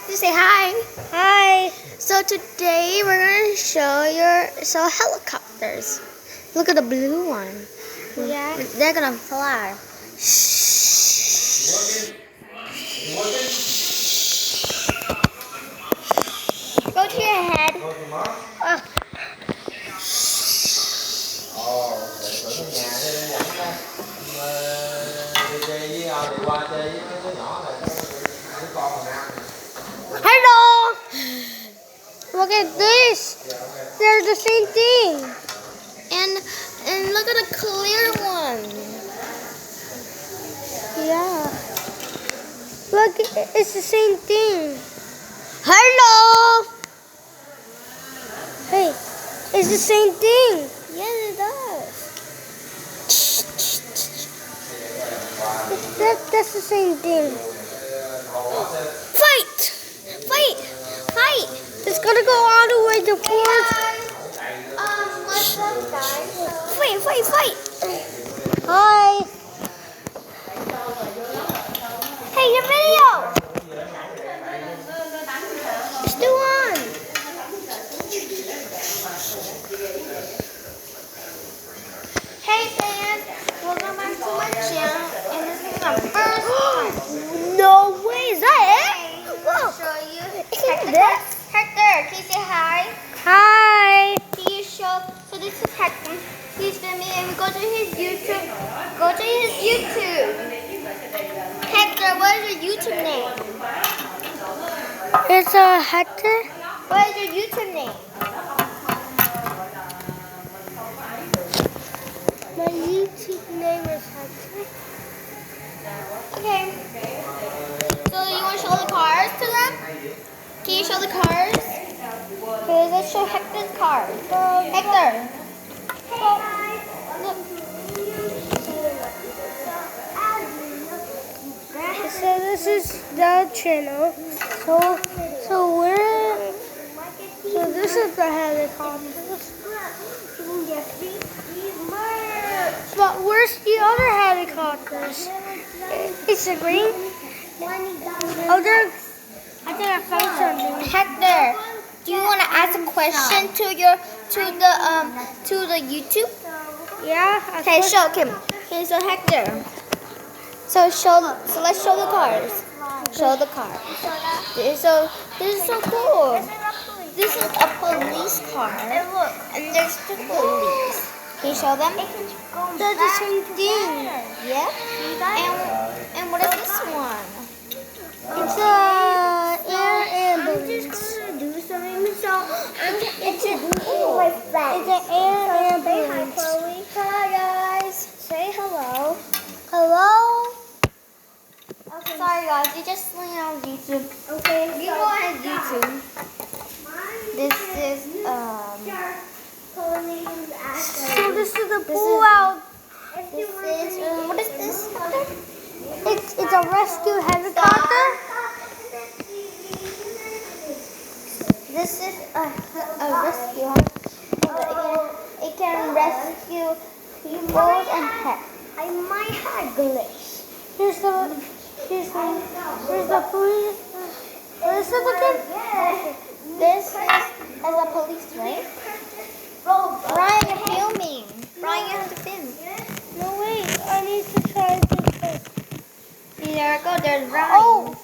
Just say hi. Hi. So today we're gonna show helicopters. Look at the blue one. Yeah. They're gonna fly. Go to your head. Hello. Look at this. They're the same thing. And look at the clear one. Yeah. Look, it's the same thing. Hello. Hey, it's the same thing. Yes, it does. That's the same thing. Fight! Fight! Fight! It's gonna go all the way to force. What's up, guys? Fight! Fight! Fight! Hi. Hey, your video! Still on! Hey fans, welcome back to my channel, and this is my first time. No way, is that it? I'll show you. This? Hector, can you say hi? Hi. Can you show? So this is Hector. He's filming, and we go to his YouTube. Go to his YouTube. Hector, what is your YouTube name? It's a Hector. What is your YouTube name? My YouTube name is Hector. Okay. So you want to show the cars to them? Can you show the cars? Okay, let's show Hector's cars. Hector. Look. So this is the channel. So this is the helicopter. But where's the other helicopters? It's a green. I think I found something. Hector, do you want to ask a question to the YouTube? Yeah. Okay, show Kim. Okay, so Hector. So let's show the cars. Show the cars. This is so cool. This is a police car, and there's two police. Can you show them? They're the same thing. Yeah. And what is this one? It's a air ambulance. Do something. So it's an air ambulance. Hi guys. Say hello. Hello. Sorry guys, you just went on YouTube. Okay. You go on YouTube. This is So this is the pull out. This is what is this? It's a rescue helicopter. This is a rescue. It can rescue people and pets. I might have glitch. Here's the police. This is the kid. This is as a police, right? Ryan, you're filming. Ryan, you have to film. No wait, I need to try this. There we go. There's Ryan. Oh,